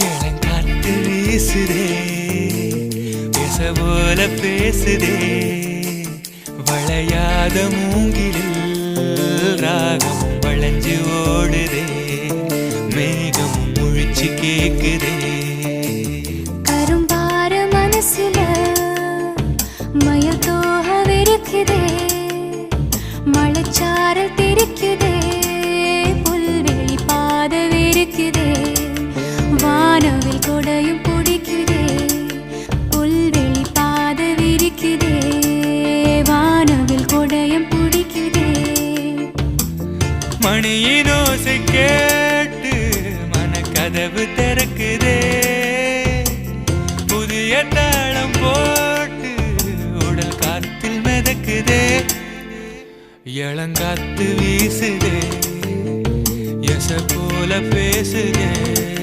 இளங்காத்து வீசுதே பேச போல பேசுதே வளையாத மூங்கிலில் ராகம் வளைஞ்சு ஓடுதே மேகம் முழிச்சு கேக்குதே கரும்பார மனசுல மயில் தோகவிருக்குதே மழைச்சாரல் தெரிக்குதே புல்வெளி பாதவிருக்குதே வானவில் கொடையும் பிடிக்குதே புல்வெளி பாதவிருக்குதே வானவில் கொடையும் பிடிக்குதே மணியின் ஓசை கேட்டு மனக்கதவு திறக்குதே புதிய தாளம் போட்டு உடல் காத்தில் மிதக்குதே இளங்காத்து வீசுதே எச போல பேசுதே